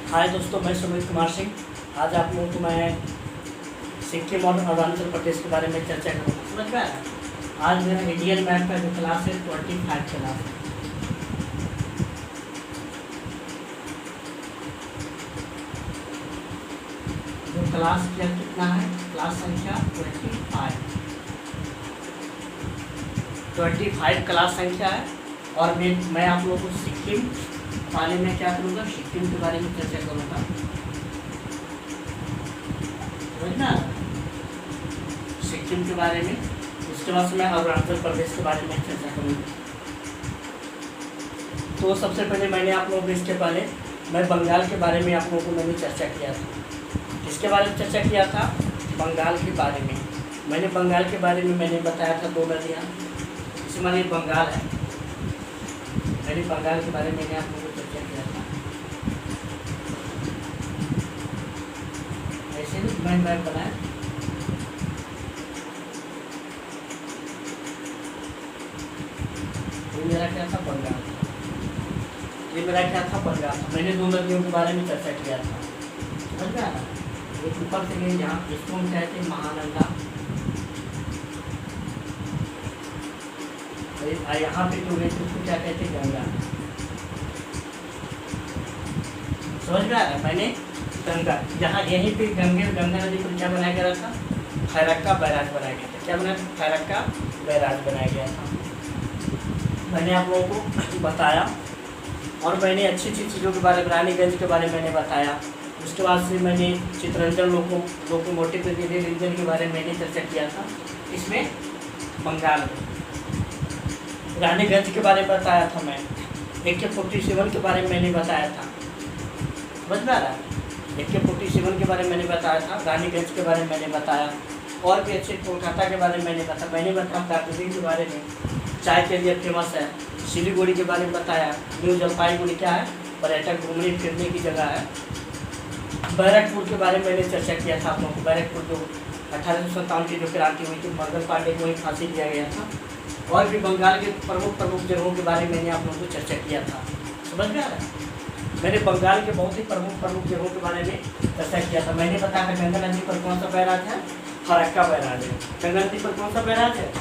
हाय दोस्तों, मैं सुमित कुमार सिंह। आज आप लोगों को मैं सिक्किम और अरुणाचल प्रदेश के बारे में चर्चा करूँगा। समझ में आया? आज मेरा इंडियन मैप का जो क्लास है 25 क्लास है। जो क्लास कितना है, क्लास संख्या 25 क्लास संख्या है। और मैं आप लोगों को सिक्किम वाले में क्या करूँगा, सिक्किम के बारे में चर्चा करूँगा। समझना? सिक्किम के बारे में, उसके बाद मैं अरुणाचल प्रदेश के बारे में चर्चा करूँगा। तो सबसे पहले मैंने आप लोगों को इसके पहले मैं बंगाल के बारे में आप लोगों को मैंने चर्चा किया था। किसके बारे में चर्चा किया था? बंगाल के बारे में। मैंने बंगाल के बारे में मैंने बताया था 2 नदियाँ, इसमें ये बंगाल है। मैंने बंगाल के बारे में मैंने आप लोगों को चर्चा किया था। ऐसे भी मैं मैप बनाया। ये मेरा क्या था? बंगाल। ये मेरा क्या था? बंगाल। मैंने 2 नदियों के बारे में चर्चा किया था। समझ में आया? एक ऊपर से गई यहाँ, इसको हम कहते हैं महानंदा। यहाँ पे जो गई उसको क्या कहते हैं? गंगा। समझ में आ रहा है? मैंने गंगा, जहाँ यहीं पे गंगा नदी को क्या बनाया गया था? फरक्का बैराज बनाया गया था। क्या बनाया? फरक्का बैराज बनाया गया था। मैंने आप लोगों को बताया और मैंने अच्छी चीज़ों के बारे में, रानीगंज के बारे में मैंने बताया। उसके बाद से मैंने चित्रंजन लोकोमोटिव रीजन के बारे में मैंने चर्चा किया था। इसमें बंगाल में रानीगंज के बारे में बताया था। मैं AK-47 के बारे में मैंने बताया था। समझ में आ रहा है? AK-47 के बारे में मैंने बताया था। रानीगंज के बारे में मैंने बताया। और भी अच्छे कोलकाता के बारे में मैंने बताया। मैंने बताया दार्जिलिंग के बारे में, चाय के लिए फेमस है। सिलीगुड़ी के बारे में बताया। न्यू जलपाईगुड़ी क्या है? पर्यटक घूमने फिरने की जगह है। बैरकपुर के बारे में मैंने चर्चा किया था आप लोगों को। बैरकपुर जो 1857 की जो क्रांति हुई थी, मंगल पांडे को वहीं फांसी दिया गया था। और भी बंगाल के प्रमुख जगहों के बारे में मैंने आप लोगों को चर्चा किया था। समझ में आ रहा है? मैंने बंगाल के बहुत ही प्रमुख जगहों के बारे में चर्चा किया था। मैंने बताया गंगा नदी पर कौन सा बैराज है? फरक्का बैराज है। गंगा नदी पर कौन सा बैराज है?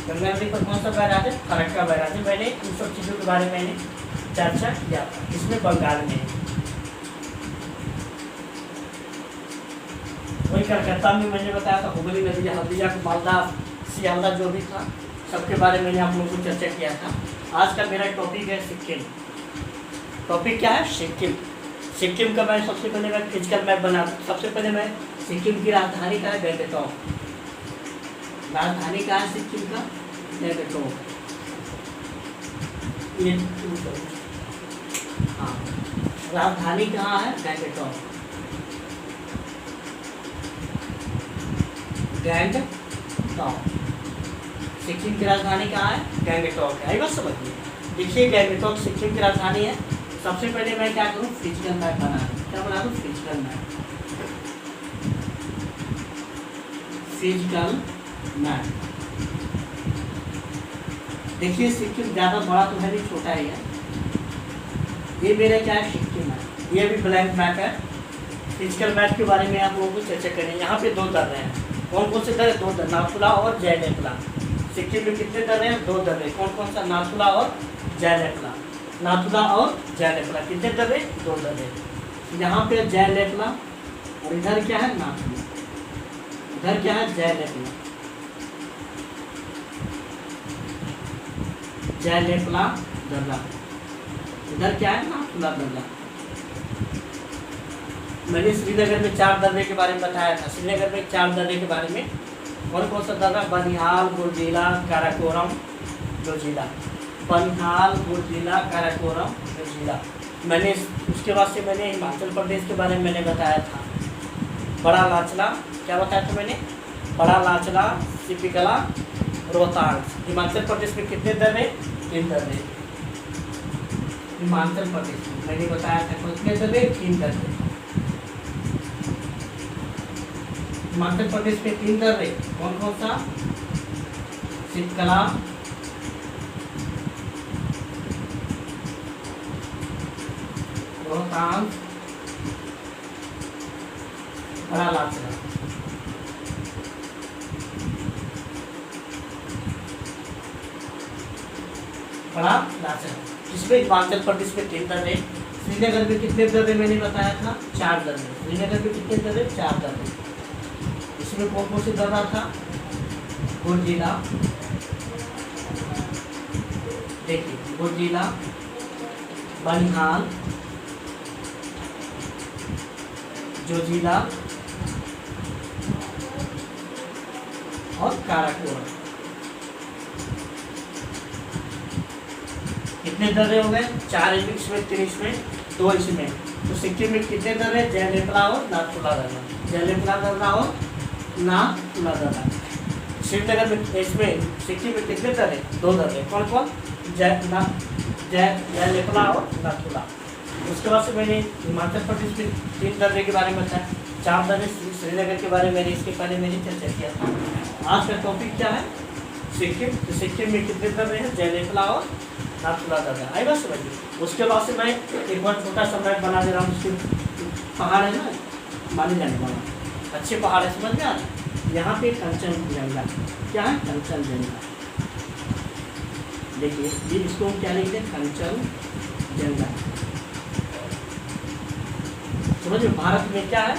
गंगा नदी पर कौन सा बैराज है? फरक्का बैराज है। मैंने इन सब चीज़ों के बारे में मैंने चर्चा किया था। इसमें बंगाल में वही कलकत्ता में मैंने बताया था हुगली नदी, हल्दिया, मालदा, सियालदा जो भी था, सबके बारे में मैंने आप लोगों को चर्चा किया था। आज का मेरा टॉपिक है सिक्किम। टॉपिक क्या है? सिक्किम। सिक्किम का मैं सबसे पहले मैं फिजिकल मैप बना। सबसे पहले मैं सिक्किम की राजधानी का है गैंगटॉक। राजधानी का है सिक्किम का? गैंगटॉक। हाँ, राजधानी कहाँ है? गैंगटॉक। गैंगटॉक सिक्किम की राजधानी कहाँ है? गैंगटॉक है। आई बात समझिए। देखिए, गैंगटॉक सिक्किम की राजधानी है। सबसे पहले मैं क्या करूँ? फिजिकल मैप बना दूँ। क्या बना दूँ? Physical map. Physical map. देखिए, सिक्किम ज़्यादा बड़ा तो है नहीं, छोटा ही है। ये मेरा क्या है? सिक्किम है। ये भी ब्लैंक मैप है। फिजिकल मैप के बारे में आप लोगों को चर्चा करें। यहाँ पे 2 दर्रे हैं। कौन कौन से दर्रे? 2 दर्रे, नाथुला और जयलेपला। सिक्किम में कितने दर्रे हैं? 2 दर्रे। कौन कौन सा? नाथुला और जयलेपला। नाथुला और जयलेपला कितने दर्रे? 2 दर्रे। यहाँ पे जयलेपला और इधर क्या है? नाथुला। इधर क्या है? जयलेपला। जयलेपला दर्रा। इधर क्या है? नाथुला दर्रा। मैंने श्रीनगर में 4 दर्रे के बारे में बताया था। श्रीनगर में 4 दर्रे के बारे में। कौन सा दर्रा? बनिहाल, बुर्जिला, काराकोरम, जोजिला। बनिहाल, बुर्जिला, काराकोरम, जोजिला। मैंने उसके बाद से मैंने हिमाचल प्रदेश के बारे में मैंने बताया था। बड़ा लाचला, क्या बताया था मैंने? बड़ा लाचला, सिपिकला, रोहतांग। हिमाचल प्रदेश में कितने दर्रे? 3 दर्रे। हिमाचल प्रदेश में मैंने बताया था कितने दर्रे? 3 दर्रे। हिमाचल प्रदेश में 3 दर्रे। कौन कौन सा? सिपकला, रोहतांग बड़ा लाचरा, बड़ा लाचरा। इसमें हिमाचल प्रदेश में 3 दर्रे, श्रीनगर में कितने दर्रे मैंने बताया था? 4 दर्रे। श्रीनगर में कितने दर्रे? 4 दर्रे। इसमें कौन कौन से दर्रा था? गुरजिला, देखिए गुरजिला, बनिहाल, जोजिला और काराकोरम। कितने दर्रे हो गए? 4 इसमें, 3 इसमें, 2 इसमें। तो सिक्किम में कितने दर्रे? जयलेपला और नाथुला दर्रा, जयलेपला दर्रा और नाथुला दर्रा। श्रीनगर में, इसमें सिक्किम में कितने दर्रे? 2 दर्रे। कौन कौन? जयलेपला और नाथुला। उसके बाद से मैंने हिमाचल प्रदेश में 3 दर्रे के बारे में बताया, 4 दर्रे श्रीनगर के बारे में मैंने इसके पहले मैंने चर्चा किया था। आज का टॉपिक क्या है? सिक्किम। तो सिक्किम में कितने दर्रे हैं? जयलेपला और नाथुला दर्रा। आई बात समझिए। उसके बाद से मैं एक बार छोटा सा मैप बना दे रहा हूँ। उसके पहाड़ है ना, माने जाने वाला अच्छे पहाड़ है, समझ में आ रहा है। यहाँ पे कंचनजंगा, क्या है? कंचनजंगा। देखिए ये इसको हम क्या लिखते हैं? कंचनजंगा। समझिए भारत में क्या है?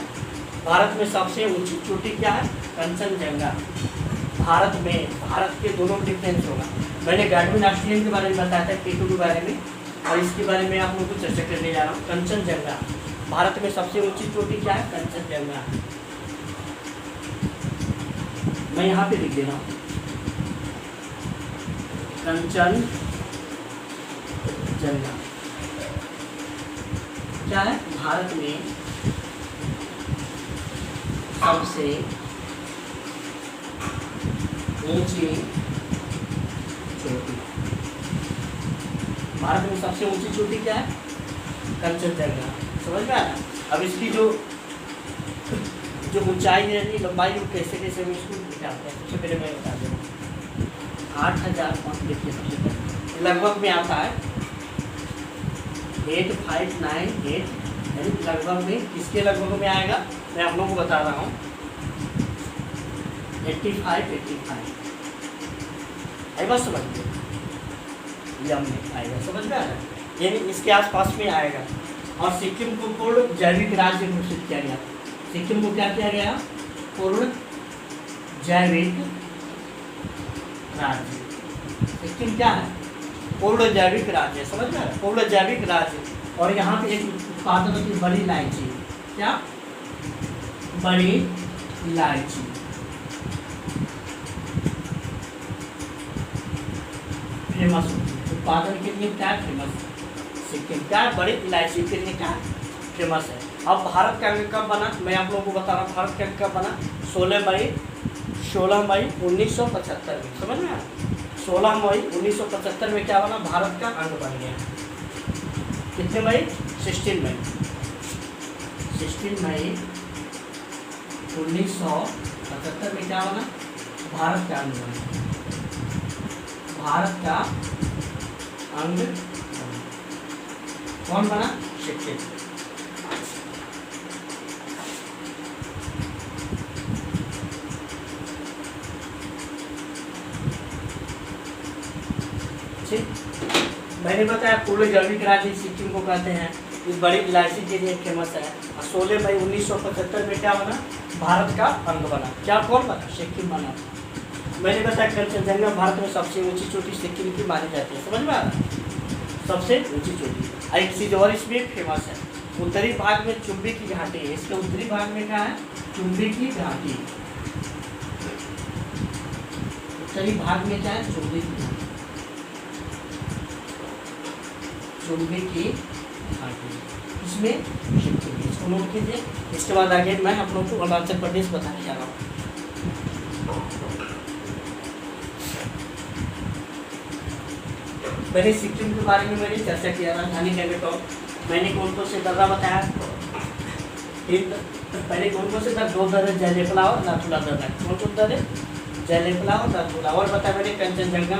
भारत में सबसे ऊंची चोटी क्या है? कंचनजंगा। भारत में, भारत के दोनों डिफरेंस होगा। मैंने गार्डविन ऑस्ट्रेलियन के बारे में बताया था, K2 के बारे में, और इसके बारे में आप लोगों को चर्चा करने जा रहा हूँ। कंचनजंगा, भारत में सबसे ऊंची चोटी क्या है? कंचनजंगा। मैं यहाँ पे लिख दे रहा हूँ कंचनजंगा। क्या है? भारत में सबसे ऊंची चोटी, भारत में सबसे ऊंची चोटी क्या है? कंचनजंगा। समझ में आया? अब इसकी जो ऊंचाई है, लंबाई, वो कैसे कैसे हम इसको दिखाते हैं। सबसे पहले मैं बता दूँ 8000, देखिए सबसे पहले लगभग में आता है 8598, यानी लगभग में, किसके लगभग में आएगा मैं आप लोगों को बता रहा हूँ। 85 आई बात समझ में? यम में आएगा, समझ में आ रहा है? यानी इसके आसपास में आएगा। और सिक्किम को पूर्ण जैविक राज्य घोषित किया गया। सिक्किम को क्या किया गया? पूर्ण जैविक राज्य। सिक्किम क्या है? पूर्ण जैविक राज्य। समझ में आ रहा है? पूर्ण जैविक राज्य। और यहाँ पे एक उत्पादन होती है बड़ी इलायची। क्या? बड़ी इलायची। फेमस उत्पादन के लिए क्या फेमस? सिक्किम क्या? बड़ी इलायची के लिए क्या फेमस है। अब भारत का अंग कब बना? मैं आप लोगों को बता रहा हूँ भारत का अंग कब बना। 16 मई 1975 में। समझ में आया? 16 मई 1975 में क्या बना? भारत का अंग बन गया। कितने मई? 16 मई 1975 में क्या बना? भारत का अंग बना। भारत का अंग कौन बना? सिक्किम। मैंने बताया पूर्ण जैविक राज्य सिक्किम को कहते हैं। इस बड़ी इलायची के लिए फेमस है। 16 मई 1975 में क्या बना? भारत का अंग बना। क्या कौन बना? सिक्किम बना। मैंने बताया कंचनजंगा भारत में सबसे ऊंची चोटी सिक्किम की मानी जाती है। समझ में आ रहा है? सबसे ऊंची चोटी। एक चीज़ और इसमें फेमस है, उत्तरी भाग में चुंबी की घाटी है। इसके उत्तरी भाग में क्या है? चुंबी की घाटी। उत्तरी भाग में क्या है? चुंबी की घाटी। चुंबी की घाटी इसमें सिक्किम, इसको नोट कीजिए। इसके बाद आगे मैं आप लोगों को अरुणाचल प्रदेश बताने जा रहा हूँ। मैंने सिक्किम के बारे में मैंने चर्चा किया, राजधानी गंगटोक। मैंने कौन कौन से दर्रा बताया? पहले कौन कौन से दर्रा? 2 दर्रे, जयलेपला और नाथुला दर्रा। कौन कौन दर्रे? जयलेपला और नाथुला। और बताया मैंने कंचनजंगा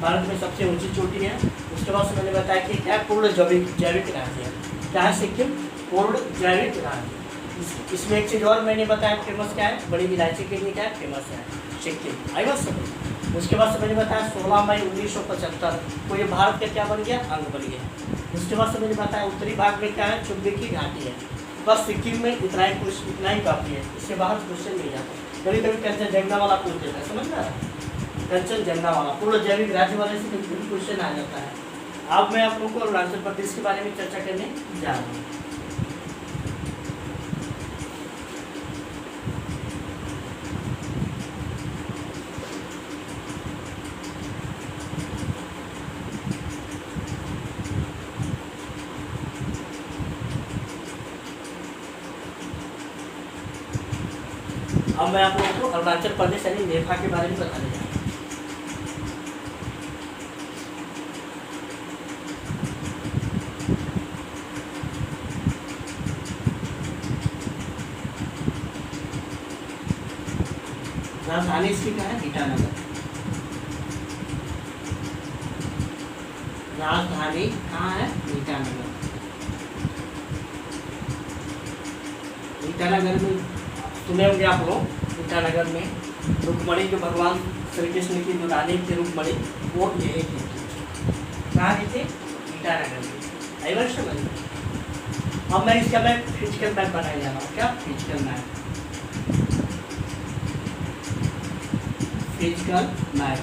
भारत में सबसे ऊंची चोटी है। उसके बाद से मैंने बताया कि क्या पूर्ण जैविक राज्य है। क्या है सिक्किम? पूर्ण जैविक राज्य। इसमें एक चीज़ और मैंने बताया फेमस क्या है, बड़ी इलायची के लिए क्या है फेमस है, सिक्किम। आई बात समझ। उसके बाद से मैंने बताया 16 मई 1975 को ये भारत का क्या बन गया, अंग बन गया। उसके बाद से मैंने बताया उत्तरी भाग में क्या है, चुंबी की घाटी है। बस सिक्किम में इतना ही काफ़ी है, इसके बाहर क्वेश्चन नहीं जाता। कभी कभी कंचनजंगा वाला पूछ देता है, समझ में आ रहा है, कंचनजंगा वाला पूर्ण जैविक राज्य वाले से क्वेश्चन आ जाता है। अब मैं आप लोगों को अरुणाचल प्रदेश के बारे में चर्चा करने जा रहा हूँ। अब मैं आप लोगों को अरुणाचल प्रदेश यानी नेपा के बारे में बताने जा रहा हूँ। राजधानी इसकी क्या है, ईटानगर। राजधानी कहाँ है, ईटानगर। ईटानगर में सुने होंगे आप लोग, ईटानगर में रुक्मणी जो भगवान श्री कृष्ण की जो रानी थी रुक्मणी, वो यही थी। कहाँ की थी, ईटानगर में। आई बात समझ। अब मैं इसका मैं फिजिकल मैप बनाने जा रहा हूँ। क्या फिजिकल मैप, फिजिकल मैप।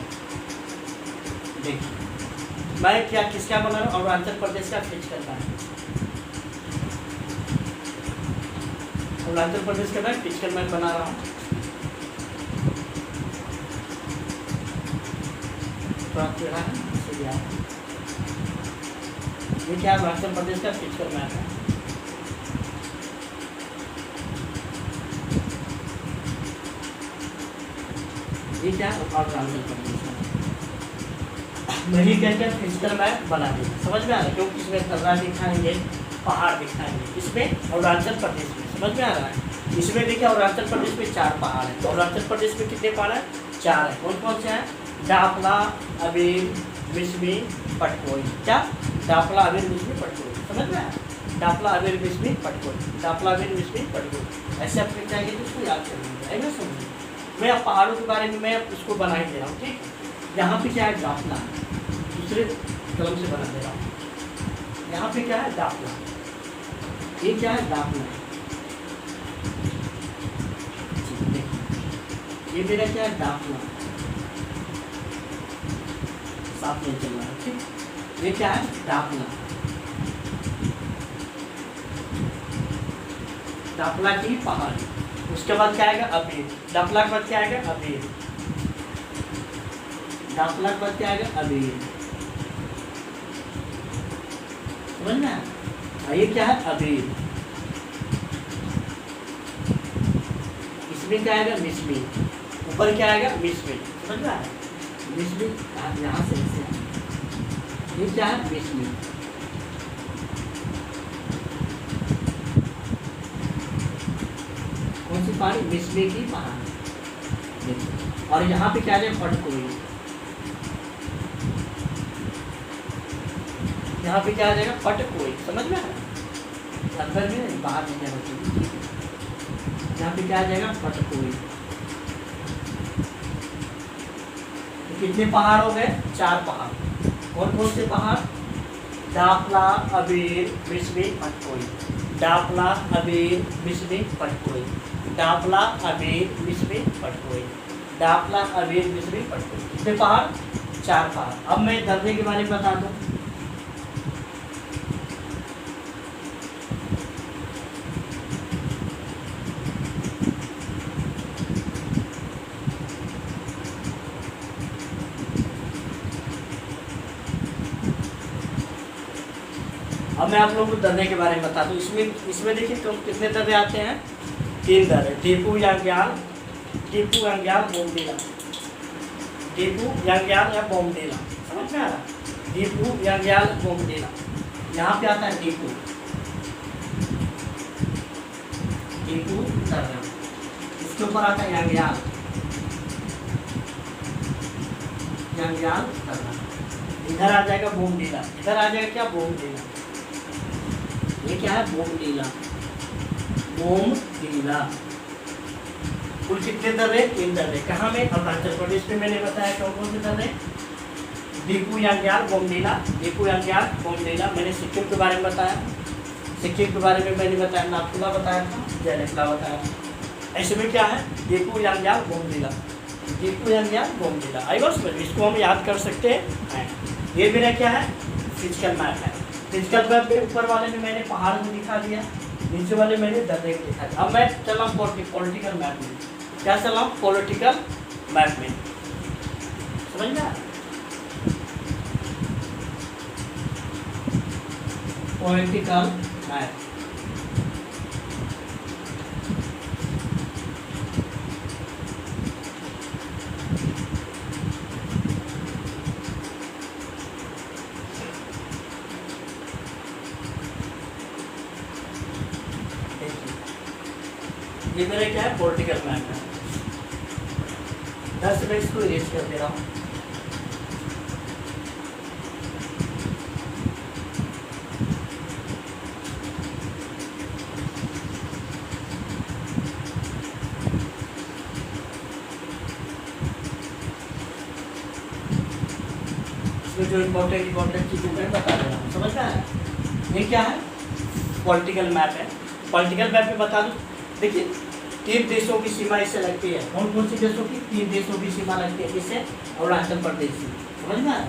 देखिए मैं क्या किसका बना रहा हूँ, अरुणाचल प्रदेश का फिजिकल मैप। अरुणाचल प्रदेश का मैं फिजिकल मैप बना रहा हूँ। थोड़ा टेढ़ा है, इसलिए ये क्या अरुणाचल प्रदेश का फिजिकल मैप है। ये क्या अरुणाचल प्रदेश है। मैंने क्या क्या फिजिकल मैप बना दिया, समझ में आ रहा है, क्योंकि इसमें दर्रा दिखाएंगे, पहाड़ दिखाएंगे, इसमें अरुणाचल प्रदेश में। समझ में आ रहा है। इसमें देखिए अरुणाचल प्रदेश में 4 पहाड़ हैं। तो अरुणाचल प्रदेश में कितने पहाड़ हैं, 4 हैं। कौन कौन से हैं, डापला, अबीर, मिसमी, पटकोई। क्या, डापला, अबीर, मिसमी, पटकोई। समझ में आया, डापला, अबीर, मिसमी, पटकोई, डापला, अबीर, मिसमी, पटकोई। ऐसे आप क्या चाहिए उसको याद कर लीजिए। समझिए, मैं अब पहाड़ों के बारे में मैं उसको बना ही दे रहा हूँ। ठीक, यहाँ पे क्या है, डापला, दूसरे कलम से बना दे रहा हूँ। यहाँ पे क्या है, डापला। ये क्या है, डापला। ये मेरा क्या है, डापला। साफ नहीं चल रहा है। ठीक, ये क्या है, डापला। डापला की पहाड़। उसके बाद क्या आएगा, अबीर। डापला के बाद क्या आएगा, अबीर। डापला के बाद क्या आएगा, अबीर। समझ में आया। ये क्या है, अबीर। इसमें क्या आएगा, मिसमी। ऊपर क्या आएगा, मिसमी। समझ में आया, मिसमी यहाँ से ऐसे। ये क्या है, मिसमी। कौन सी पहाड़ी, मिसमी की पहाड़। और यहाँ पे क्या है, पटकोई। यहाँ पे क्या आ जाएगा, पटकोई। समझ में आया, अंदर में नहीं, बाहर नहीं जाना। यहाँ पे क्या आ जाएगा, पटकोई। तो कितने पहाड़ हो गए, 4 पहाड़। कौन कौन से पहाड़, डापला, अबीर, मिसमी, पटकोई। डापला, अबीर, मिसमी, पटकोई। डापला, अबीर, मिसमी, पटकोई। डापला, अबीर, मिसमी, पटकोई। कितने पहाड़, 4 पहाड़। अब मैं दर्रे के बारे में बता दूं। अब मैं आप लोगों को दर्रे के बारे में बता दूं। इसमें देखिए कितने दर्रे आते हैं, 3 दर्रे, टीपू, यांग्याल, टीपू, यांग्याल, बोमडीला। टीपू, यांग्याल या बोमडीला। समझ में आ रहा, टीपू, यांग्याल, बोमडीला। यहाँ पे आता है टीपू, टीपू दर्रा। इसके ऊपर आता है यांग्याल, यांग्याल दर्रा। इधर आ जाएगा बोमडीला, इधर आ जाएगा क्या, बोमडीला। ये क्या है, बोमडीला। बोमदीला। कुल कितने दर्रे? 3 दर्रे। कहाँ में? अरुणाचल प्रदेश में। मैंने बताया कौन कौन से दर्रे? दीपू यांग्याल बोमदीला, दीपू यांग्याल बोमदीला। मैंने सिक्किम के बारे में बताया, सिक्किम के बारे में मैंने बताया, नाथुला बताया था, जयनेपला बताया था। ऐसे में क्या है? दीपू यांग्याल बोमदीला, दीपू यांग्याल बोमदीला। आई बस इसको हम याद कर सकते हैं। ये मेरा क्या है? फिजिकल मैप है। फिजिकल मैप में ऊपर वाले में मैंने पहाड़ में दिखा दिया, नीचे वाले मैंने दर्रे को दिखा दिया। अब मैं चला पॉलिटिकल मैप में। क्या चला? पॉलिटिकल मैप में। समझ में? Political map. ये मेरा क्या है? पॉलिटिकल मैप है। 10 मैं इसको इरेज कर दे रहा हूँ। जो इम्पोर्टेंट चीज़ें मैं बता रहा हूँ, समझ में आया? ये क्या है? पॉलिटिकल मैप है। पॉलिटिकल मैप में बता दूँ, देखिए 3 देशों की सीमा इससे लगती है। कौन कौन सी देशों की? 3 देशों की सीमा लगती है इससे, अरुणाचल प्रदेश से। समझ में आया?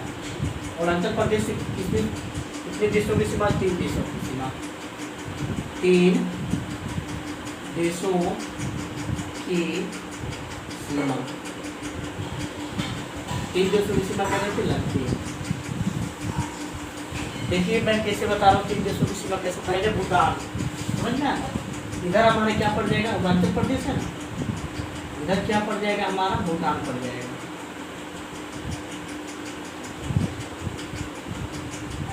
अरुणाचल प्रदेश से कितने देशों की सीमा? 3 देशों की सीमा। 3 देशों की सीमा, 3 देशों की सीमा कैसे लगती है? देखिए मैं कैसे बता रहा हूँ 3 देशों की सीमा कैसे। पहले भूटान, समझ में आया? इधर हमारा क्या पड़ जाएगा? अरुणाचल प्रदेश है ना, इधर क्या पड़ जाएगा? हमारा भूटान पड़ जाएगा।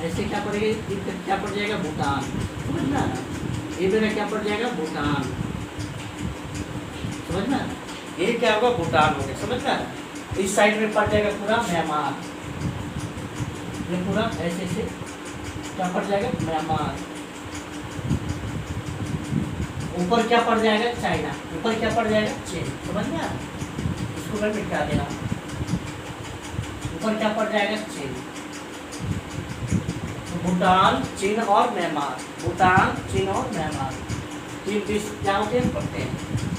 ऐसे क्या पड़ेगा? इधर क्या पड़ जाएगा? भूटान। समझ में आया? इधर क्या पड़ जाएगा? भूटान। समझ में आया? ये क्या होगा? भूटान हो गया। समझ में आया? इस साइड में पड़ जाएगा पूरा म्यांमार, ये पूरा ऐसे ऐसे क्या पड़ जाएगा? म्यांमार। ऊपर क्या पड़ जाएगा? चाइना। ऊपर क्या पड़ जाएगा? चीन। समझ में आया? इसको मैं मिटा दे रहा हूँ। ऊपर क्या पड़ जाएगा? चीन। तो भूटान, चीन और म्यांमार, भूटान, चीन और म्यांमार, 3 देश क्या होते हैं? पड़ते हैं।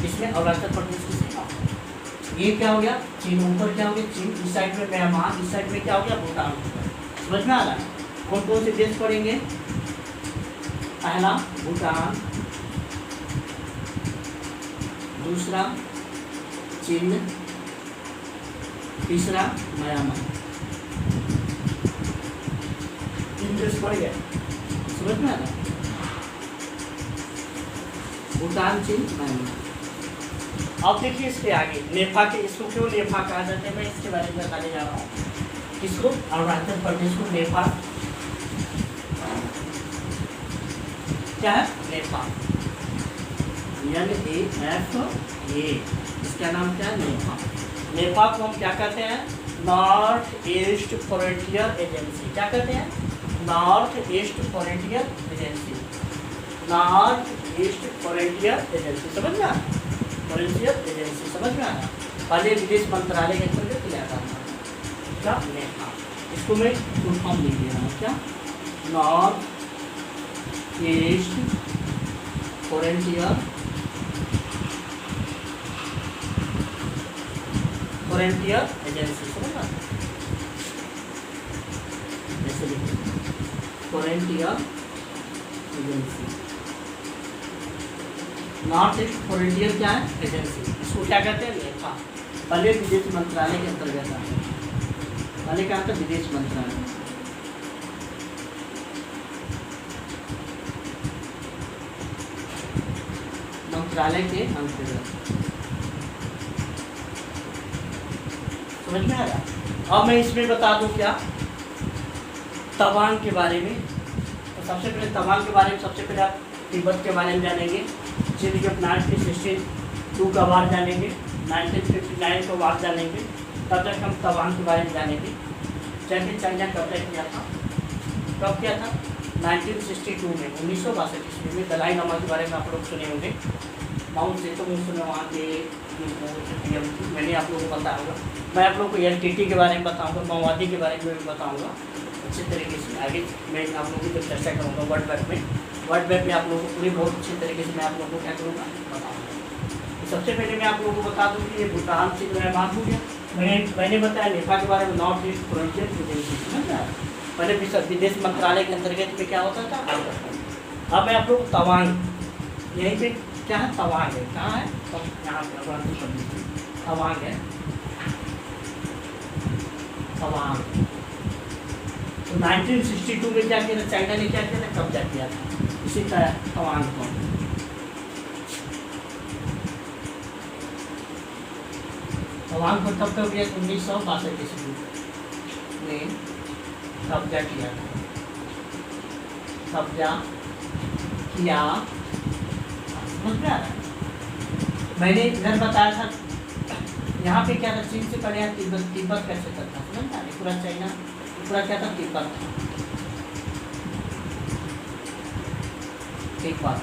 इसमें अरुणाचल प्रदेश की सीमा। ये क्या हो गया? चीन। ऊपर क्या हो गया? चीन। इस साइड में म्यांमार, इस साइड में क्या हो गया? भूटान। समझ में आ रहा है? कौन कौन से देश पड़ेंगे? पहला भूटान, दूसरा चीन, तीसरा म्यांमार। 3 देश पड़ गए। समझ में आ रहा है? भूटान, चीन, म्यांमार। अब देखिए इसके आगे नेपा के, इसको क्यों नेपा कहा जाता है मैं इसके बारे में बताने जा रहा हूँ। किसको? अरुणाचल प्रदेश को नेपा। क्या है? Nipah, NAFA। इसका नाम क्या है? नेपा। नेपा को हम क्या कहते हैं? North East Frontier agency. क्या कहते हैं? North East Frontier Agency, North East Frontier agency. समझ में आया? Frontier agency. समझ में आया? पहले विदेश मंत्रालय के अंतर्गत लिया जाता था। क्या? नेपा। इसको मैं फुल फॉर्म लिख दे रहा हूँ। क्या? North East Frontier agency. समझ में? ऐसे लिखिए, frontier Agency. North East frontier क्या है? एजेंसी। इसको क्या कहते हैं? नेपा। पहले विदेश मंत्रालय के अंतर्गत आता है। पहले क्या आता है? विदेश मंत्रालय। मंत्रालय के अंतर्गत। समझ में आया? अब मैं इसमें बता दूं क्या? तवांग के बारे में। तो सबसे पहले तवांग के बारे में, सबसे पहले आप तिब्बत के बारे में जानेंगे। चीन के 1962 का वार जानेंगे, 1959 का वार जानेंगे। तब तक हम तवांग के बारे में जानेंगे। चाइना कब्जा किया था। कब किया था? 1962 में 1962 ईस्वी में दलाई लामा के बारे में आप लोग सुने होंगे। माउंट जेतुंग सुने वहाँ के मैंने आप लोगों को बताया होगा। मैं आप लोगों को एलटीटी के बारे में बताऊँगा, माओवादी के बारे में भी बताऊँगा अच्छे तरीके से। आगे मैं आप लोगों की जब चर्चा करूँगा वर्ल्ड मैप में आप लोगों को पूरी बहुत अच्छे तरीके से मैं आप लोगों को क्या करूँगा बताऊँगा। तो सबसे पहले मैं आप लोगों को बता दूँ कि ये भूटान से जो है बात हो गया। मैंने बताया नेपाल के बारे में, नॉर्थ ईस्ट फ्रंटियर एजेंसी, समझ में आया। पहले विदेश मंत्रालय के अंतर्गत में क्या होता था। अब मैं आप लोग तवांग, यहीं पे क्या है, तवांग है। कहाँ है, तो यहाँ पे तवांग है, तवांग। तो 1962 में क्या किया था, चाइना ने क्या किया था, कब्जा किया था इसी तरह तवांग को। तवांग को कब कब किया, 1962 ईस्वी में कब्जा किया था, कब्जा किया। समझ में आ रहा है। मैंने इधर बताया था यहाँ पे क्या था, चीन से पहले यहाँ तिब्बत कैसे करता, समझ में आ रहा है। पूरा चाइना, पूरा क्या था, तिब्बत था। एक बार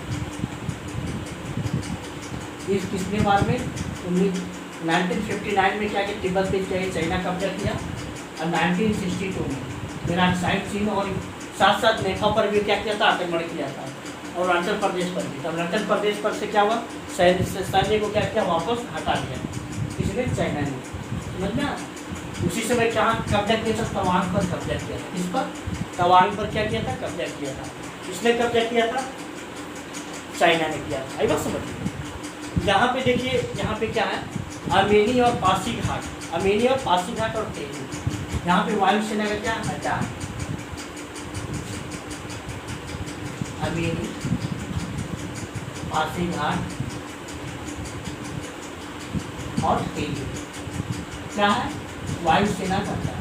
इस किसने बार में 1959 में क्या किया, तिब्बत पे चाइना कब्जा किया। और 1962 में मेरा साइड चीन और साथ साथ नेपाल पर भी क्या किया था, आक्रमण किया था। और अरुणाचल प्रदेश पर भी। तो अरुणाचल प्रदेश पर से क्या हुआ, सैन्य को क्या किया, वापस हटा दिया इसलिए चाइना ने, समझ में। उसी समय क्या कब्जा किया था, तवांग पर कब्जा किया था। किस पर, तवांग पर क्या किया था, कब्जा किया था। किसने कब्जा किया था, चाइना ने किया था। आई बात समझिए। यहाँ पे देखिए, यहाँ पे क्या है, अर्मेनी और पासीघाट, अर्मेनी और पासीघाट और तेजू। यहाँ पे वायुसेना का क्या अड्डा है, अर्मेनी, पासीघाट और तेजू क्या है, वायुसेना का अड्डा।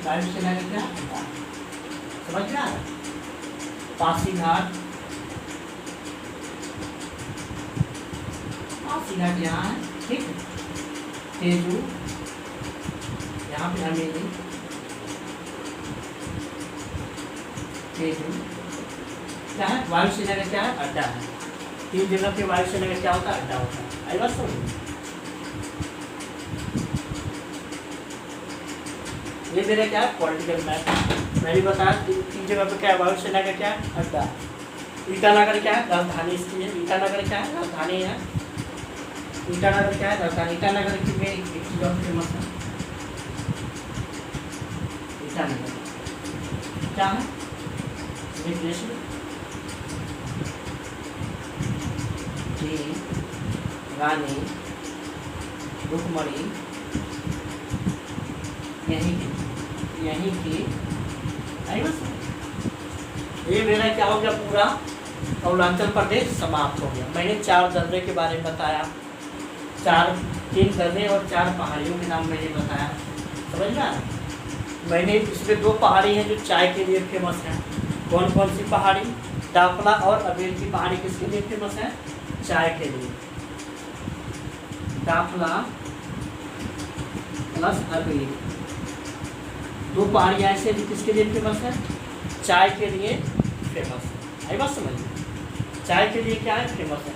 वायुसेना का क्या अड्डा, समझ रहा है। पासीघाट, पासीघाट यहाँ है, ठीक है। तेजू यहाँ पे हमें तेजू क्या है, वायुसेना का क्या है, अड्डा है। 3 जगह पे वायुसेना का क्या होता है, अड्डा होता है। आई बात समझ। ये मेरा क्या है, पॉलिटिकल मैप। मैंने बताया 3 जगह पे क्या है, वायुसेना का क्या है, अड्डा। ईटानगर क्या है, राजधानी इसकी है। ईटानगर क्या है, राजधानी है। ईटानगर क्या है, राजधानी। ईटानगर की में एक चीज और फेमस है, ईटानगर क्या है, रानी रुक्मणी यहीं की। ये मेरा क्या हो गया, पूरा अरुणाचल प्रदेश समाप्त हो गया। मैंने 4 दर्रे के बारे में बताया, 3 दर्रे और 4 पहाड़ियों के नाम मैंने बताया, समझ में आया। मैंने इसमें 2 पहाड़ी हैं जो चाय के लिए फेमस हैं। कौन कौन सी पहाड़ी, डाफला और अबेर की पहाड़ी किसके लिए फेमस है, चाय के लिए। डाफला प्लस अबेर 2 पहाड़ियाँ ऐसे किसके लिए फेमस है, चाय के लिए फेमस है। आई बात समझिए। चाय के लिए क्या है, फेमस है,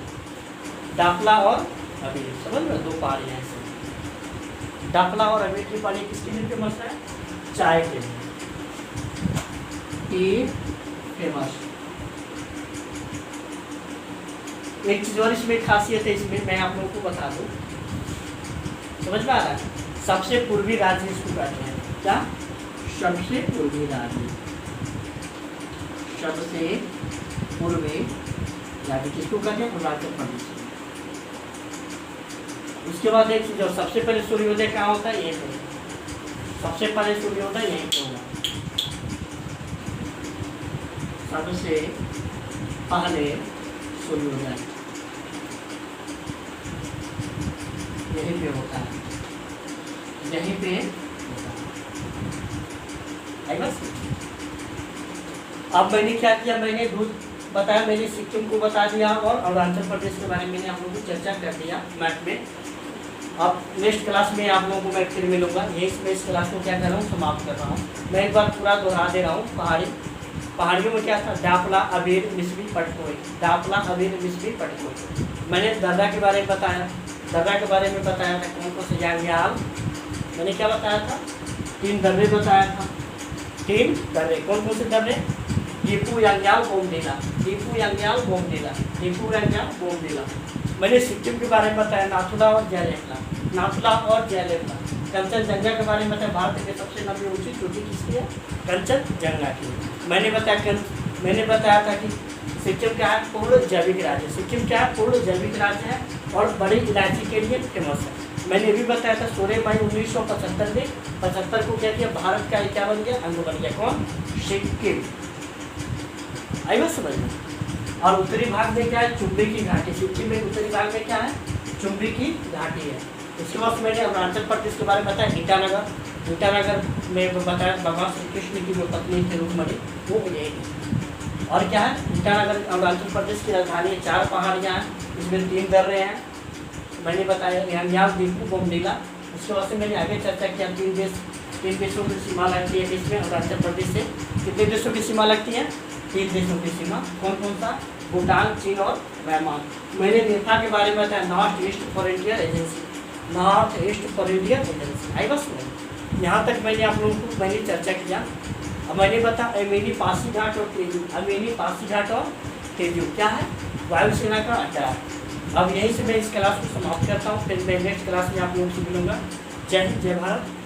डाफला और अबेर, समझ लो। 2 पहाड़ियाँ ऐसे, डाफला और अबेर की पहाड़ी किसके लिए फेमस है, चाय के लिए, टी फेमस। एक चीज और इसमें खासियत है, इसमें मैं आप लोगों को बता दूं, समझ में आ रहा है। सबसे पूर्वी राज्य इसको कहते हैं, क्या, सबसे पूर्वी राज्य, सबसे पूर्वी राज्य किसको कहते हैं, अरुणाचल प्रदेश। उसके बाद एक चीज और, सबसे पहले सूर्योदय कहाँ होता है, ये सबसे पहले सूर्योदय यहीं पे होगा। सबसे पहले सूर्योदय यहीं पे होता है, यहीं पे होता है। बस अब मैंने क्या किया, मैंने दूध बताया, मैंने सिक्किम को बता दिया और अरुणाचल प्रदेश के बारे में मैंने आप लोगों को चर्चा कर दिया मैप में। अब नेक्स्ट क्लास में आप लोगों को मैं फिर मिलूंगा। यही मैं इस क्लास को क्या कर रहा हूँ, समाप्त कर रहा हूँ। मैं एक बार पूरा दोहरा दे रहा हूँ। पहाड़ियों में क्या था, डापला अबीर मिसबी पटकोई, डापला अबीर मिसबी पटकोई। मैंने दर्रा के बारे में बताया, दर्रा के बारे में बताया था कौन कौन से यांग्याल, मैंने क्या बताया था, 3 दर्रे बताया था, 3 दर्रे। कौन कौन से दर्रे, दीपू यांग्याल बोमडीला, दीपू यांग्याल बोमडीला, दीपू यांग्याल बोमडीला। मैंने सिक्किम के बारे में बताया, नाथुला और जयलेपला, नाथुला और जयलेपला। कंचनजंगा के बारे में बताया, भारत की सबसे लंबी ऊंची चोटी किसकी है, कंचनजंगा की। मैंने बताया था कि सिक्किम क्या है, पूर्ण जैविक राज्य, सिक्किम क्या है, पूर्ण जैविक राज्य है और बड़ी इलायची के लिए फेमस है। मैंने भी बताया था 16 मई 1975 में 75 को क्या किया, भारत का क्या बन गया, अंग बन गया, कौन, सिक्किम। आई बात समझ में। और उत्तरी भाग में क्या है, चुंबी की घाटी, सिक्किम में उत्तरी भाग में क्या है, चुंबी की घाटी है। उसके बाद मैंने अरुणाचल प्रदेश के बारे में बताया, ईटानगर, ईटानगर में बताया भगवान श्री कृष्ण की जो पत्नी थी रुक्मणी, वो यही। और क्या है, ईटानगर अरुणाचल प्रदेश की राजधानी है, 4 पहाड़ियाँ हैं, इसमें 3 दर्रे हैं, मैंने बताया यांग्याल, दीपू, बोमडीला। उसके बाद से मैंने आगे चर्चा किया, 3 देशों की सीमा लगती है इसमें अरुणाचल प्रदेश से। कितने देशों की सीमा लगती है, 3 देशों की सीमा। कौन कौन सा, भूटान, चीन और म्यांमार। मैंने नेता के बारे में बताया, North East Frontier Agency, North East Frontier Agency. आई बस में यहाँ तक मैंने आप लोगों को मैंने चर्चा किया। अब मैंने बताया अमीनी पासी घाट और तेजू, अमीनी पासी घाट और तेजू क्या है, वायुसेना का अड्डा। अब यहीं से मैं इस क्लास को समाप्त करता हूँ, फिर मैं नेक्स्ट क्लास में आप लोगों से मिलूंगा। जय हिंद, जय भारत।